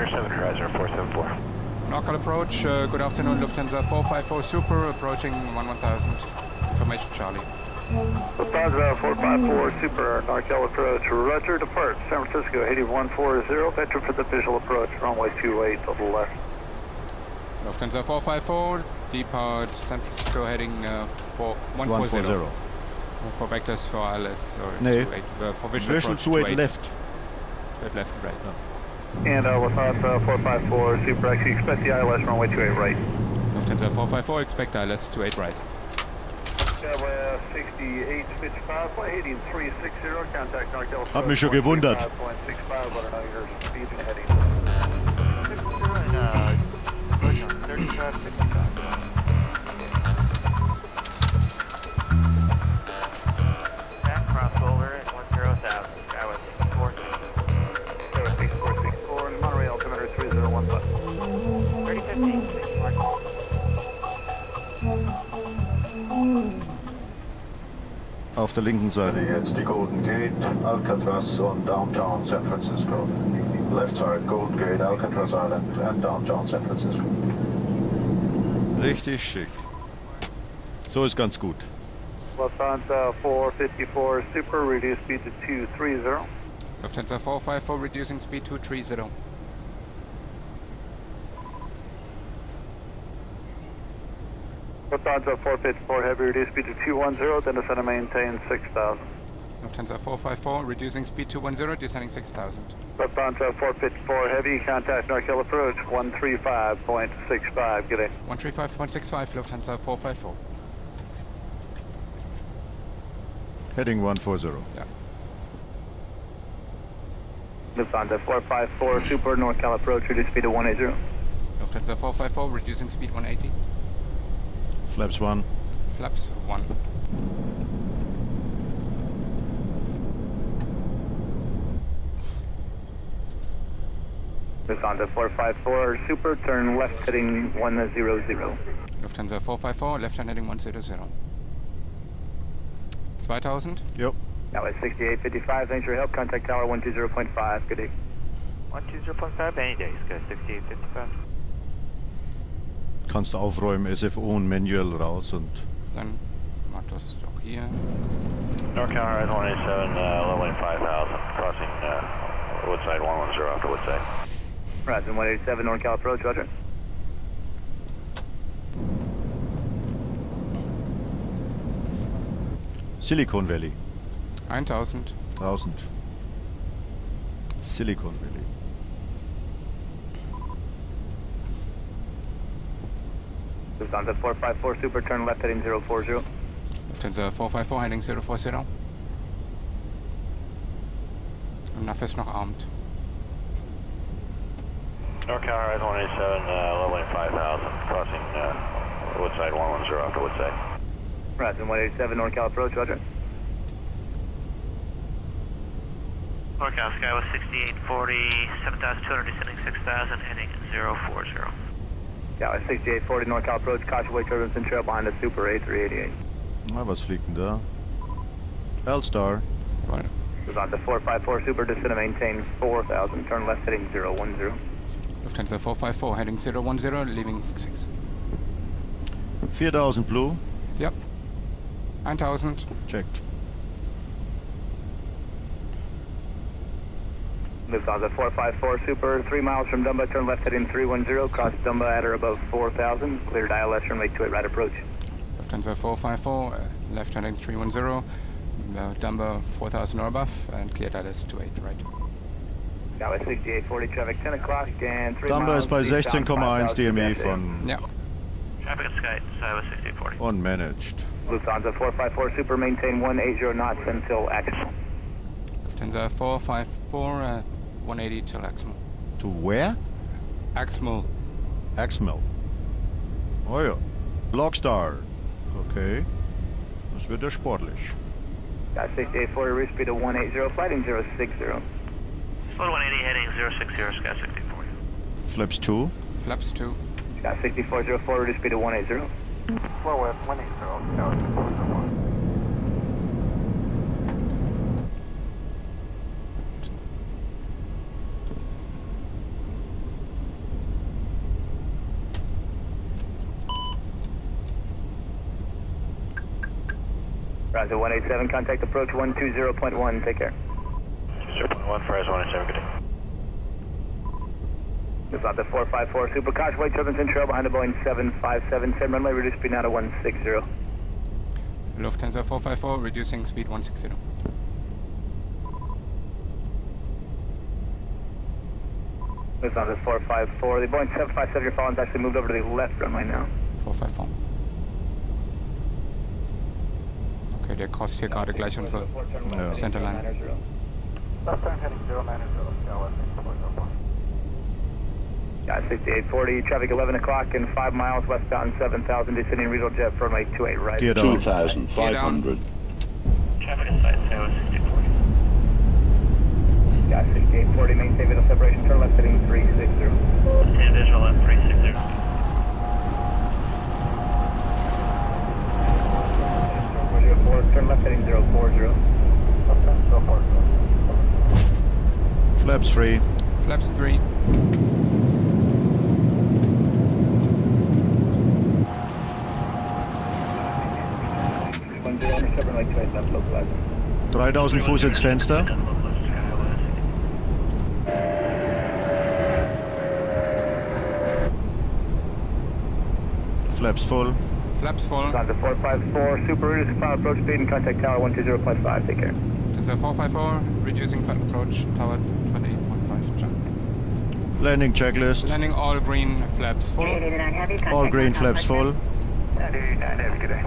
Commander 7, Horizon 474. Local approach, good afternoon, Lufthansa 454 Super, approaching 1000. Information Charlie. Lufthansa 454 Super, NorCal approach, roger, depart, San Francisco 8140, vector for the visual approach, runway 28 to the left. Lufthansa 454, depart San Francisco heading 140. For vectors for ILS or Nee, 28, for visual 28 left. Left, right. And Lufthansa 454 Super, actually expect the ILS runway 28 right. Lufthansa 454, expect ILS 28 right. 6855, flight 18360, contact NorCal. Hab mich schon gewundert. 5.65, let her know your speed and heading. 3565. Crossover at 10,000, Skyway 64. Skyway 6464, Monterey altimeter 3015. 3015, Auf der linken Seite. Jetzt die Golden Gate, Alcatraz und Downtown San Francisco. Left side, Golden Gate, Alcatraz Island and Downtown San Francisco. Richtig schick. So ist ganz gut. Lufthansa 454 Super, reduce speed to 230. Lufthansa 454, reducing speed 230. Lufthansa 454 heavy, reduce speed to 210, then descend and maintain 6000. Lufthansa 454, reducing speed 210, descending 6000. Lufthansa 454 heavy, contact NorCal approach 135.65, good day. 135.65, Lufthansa 454. Heading 140. Yeah. Lufthansa 454 Super, NorCal approach, reduce speed to 180. Lufthansa 454, reducing speed 180. Flaps 1. Flaps 1. Lufthansa 454 Super, turn left heading 100. Lufthansa 454, left hand heading 100. 2000. Jo. That was 6855, thanks for your help, contact tower 120.5, good day. 120.5, any day, Sky 6855. Kannst aufräumen, SFO und Manual raus und... Dann mach das doch hier. NorCal Horizon 187, leveling 5000, crossing Woodside 110 after Woodside. Horizon 187, NorCal approach, roger. Silicon Valley. 1000. 1000. Silicon Valley. Lufthansa 454 Super, turn left heading 040. Lufthansa 454, heading 040. Und nachher ist noch armed. NorCal Horizon 187, leveling 5000, crossing Woodside 110 after Woodside. Horizon 187, NorCal approach, roger. NorCal Sky was 6840, 7,200 descending 6,000, heading 040. Yeah, 6840 NorCal approach, caution wake turbulence and trail behind the Super A380. Na, was fliegt denn da? L-Star. Right. Lufthansa 454 Super, descend and maintain 4000, turn left heading 010. Lufthansa 454, heading 010, leaving 6. 4000 blue. Yep. 1000. Checked. Lufthansa 454 Super, 3 miles from Dumba, turn left heading 310, cross Dumba at or above 4000, cleared ILS runway 28 right approach. Lufthansa 454, left heading 310, Dumba 4000 or above, and cleared ILS 28 right. Now at 6840 traffic 10 o'clock and 3 Dumba miles. ist bei 16,1 DME von... Yeah. Traffic at Sky, was 6840. Unmanaged. Lufthansa 454 Super, maintain 180 knots until action. Lufthansa 454, 180 till Axmal. To where? Axmal. Axmal. Oh ja. Blockstar. Okay. Das wird ja sportlich. Got 6840, reach speed of 180, flighting 060. Float 180, heading 060, Sky 6840. Flaps 2. Flaps 2. Got 6404, reduce speed of 180. Slow at 180, no, 401. Lufthansa 187, contact approach 120.1, take care. 0.1 for S187, good day. Lufthansa 454, super caution, white turbines in trail behind the Boeing 757, 10 runway, reduce speed now to 160. Lufthansa 454, reducing speed 160. Lufthansa 454, the Boeing 757 you're following is actually moved over to the left runway now. 454. Okay, der crossed hier gerade gleich unsere Centerline. Left turn heading 090, yeah, 6840, traffic 11 o'clock and 5 miles westbound 7000, descending regional jet for runway 28 right. Gear down. 2,500. Traffic inside, San 6040. Yeah, 6840, maintain visual separation, turn left heading 360. And visual left 360. Turn left heading 040. Flaps free. Flaps 3. Runway 28 left, localizer. 3000 Fuß ins Fenster. Flaps full. Flaps full. Lufthansa 454, super reducing final approach speed and contact tower 120.5, take care. Lufthansa 454, reducing final approach tower 28.5, jump. Landing checklist. Landing all green flaps full. All green flaps full. 89 heavy, good day.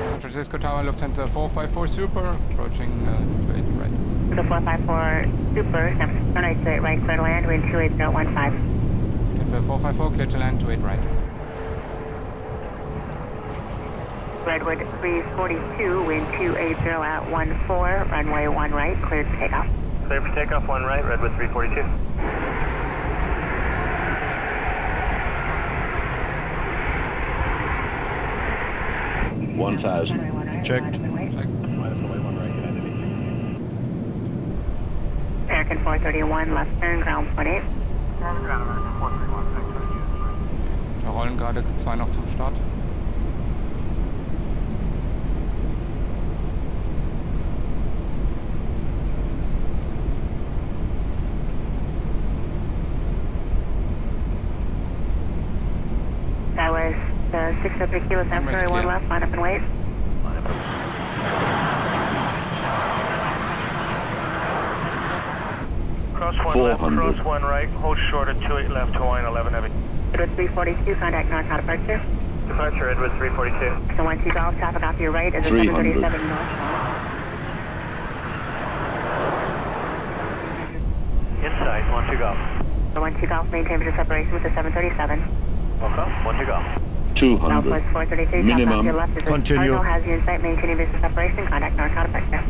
San Francisco Tower, Lufthansa 454 super, approaching 28 right. The 454 Super, San Francisco 28 right, clear to land, wind 28015. Lufthansa 454, clear to land, 28 right. Redwood 342, wind 280 at 14, runway 1 right, cleared for takeoff. Clear for takeoff, 1 right, Redwood 342. Checked. American 431, left turn, ground 28. Da rollen gerade 2 noch zum Start. That was the 603 Kilo San Francisco 1 left, line up and wait. Cross 1 left, cross 1 right, hold short at 28 left, Hawaiian 11 heavy. Edward 342, contact north out departure. Departure, Edward 342. So 12 Golf, traffic off your right is a 737 northbound. Inside, 12 Golf. So 12 Golf, maintain visual separation with the 737. Welcome, 12 Golf. 200. Southwest 433, traffic off your left is a Continue. Cardinal, has you in sight, maintaining visual separation, contact north out departure.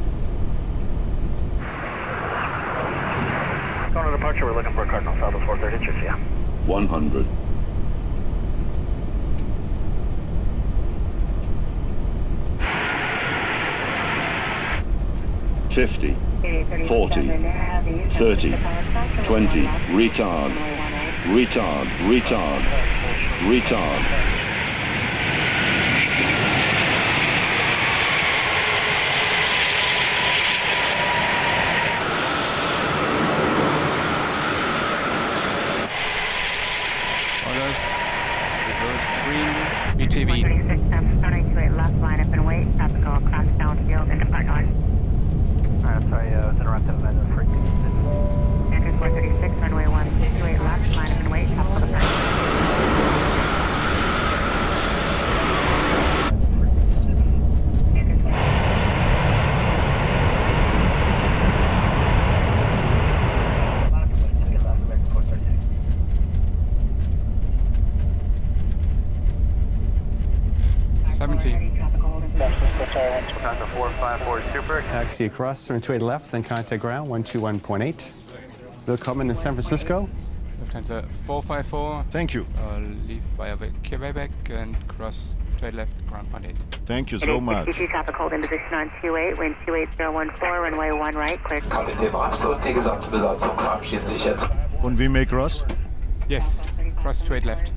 Going to departure, we're looking for Cardinal Southwest 433, yeah. 100. 50. 40. 30. 20. Retard. Retard. Retard. Retard. BTV. 436, San Francisco 98 left, line up and wait, traffic go across downfield and depart north. Alright, sorry, I was interrupted by the freak. Andrews 436, runway 128 left, line up and wait, traffic go depart. Lufthansa 454 Super. Taxi across, turn 28 left, then contact ground 121.8. Willkommen in San Francisco. Lufthansa 454. Thank you. Leave via Quebec and cross straight left, ground 18. Thank you so much. CT traffic hold in position on 28, wind 28014, runway 1 right, cleared. Kapitän Max und die gesamte Besatzung verabschieden sich jetzt. Und wie make Ross? Yes. Cross 28 left.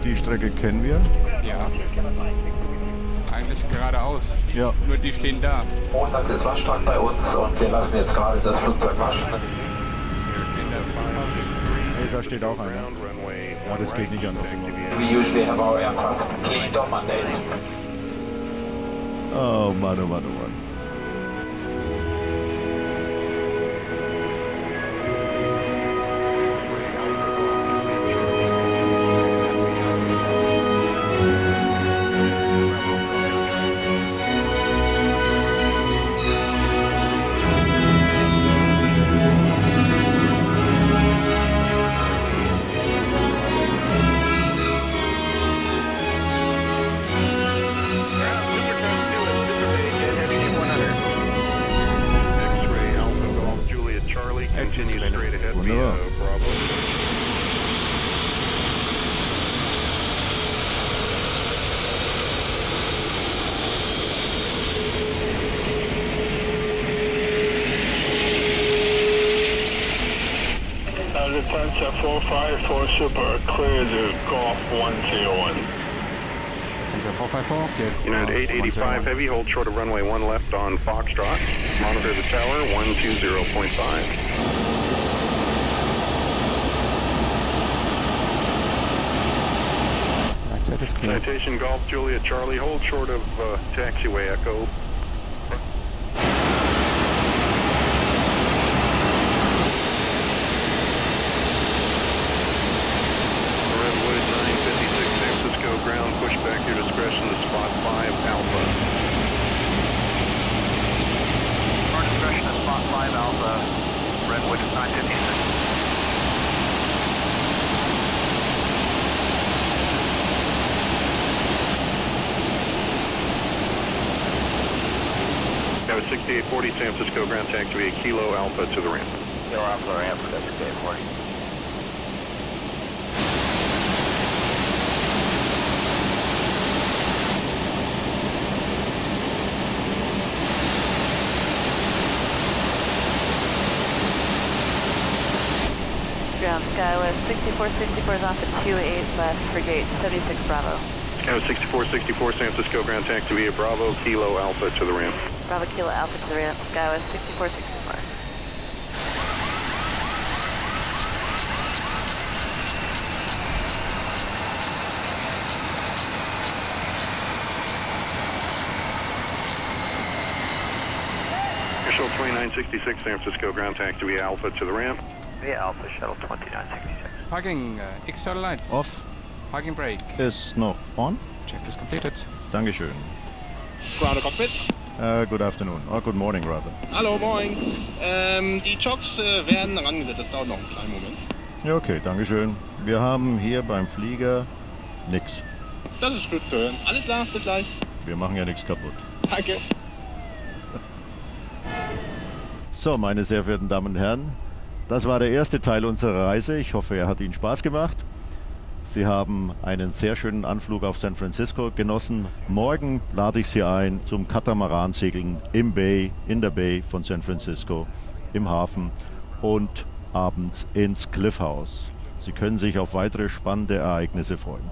Die Strecke kennen wir. Ja. Eigentlich geradeaus. Ja. Nur die stehen da. Montag ist Waschtag bei uns und wir lassen jetzt gerade das Flugzeug waschen. Die stehen da ein bisschen falsch. Hey, da steht auch einer. Ja, das geht nicht anders. We usually have our aircraft cleaned on Mondays. Oh Mann, oh Mann, oh Mann. Wunderbar. Lufthansa 454 Super, clear to Golf 101. Lufthansa 454, cleared. United 885 Heavy, hold short of runway 1 left on Foxtrot. Monitor the tower, 120.5. That is clear. Citation Golf Juliet Charlie, hold short of taxiway Echo. Redwood 956 San Francisco ground, push back your discretion to spot 5 Alpha. Our discretion is spot 5 Alpha, Redwood 956. Tower 6840 San Francisco ground taxiway Kilo Alpha to the ramp. Kilo Alpha ramp for 6840. Ground Skywest 6464 is off at 28 left for gate 76 Bravo. Tower 6464 San Francisco ground taxiway Bravo Kilo Alpha to the ramp. Bravo Kilo Alpha to the ramp, Skywest 6464. Shuttle 2966 San Francisco ground taxiway Alpha to the ramp. Via Alpha Shuttle 2966. Parking, external lights. Off. Parking brake. Ist noch on. Checklist completed. Dankeschön. Ground Cockpit. Good afternoon. Or good morning, rather. Hallo, moin. Die Chocks werden rangesetzt. Das dauert noch einen kleinen Moment. Ja, okay, Dankeschön. Wir haben hier beim Flieger nix. Das ist gut zu hören. Alles klar, bis gleich. Wir machen ja nichts kaputt. Danke. So, meine sehr verehrten Damen und Herren, das war der erste Teil unserer Reise. Ich hoffe, er hat Ihnen Spaß gemacht. Sie haben einen sehr schönen Anflug auf San Francisco genossen. Morgen lade ich Sie ein zum Katamaransegeln in der Bay von San Francisco, im Hafen und abends ins Cliff House. Sie können sich auf weitere spannende Ereignisse freuen.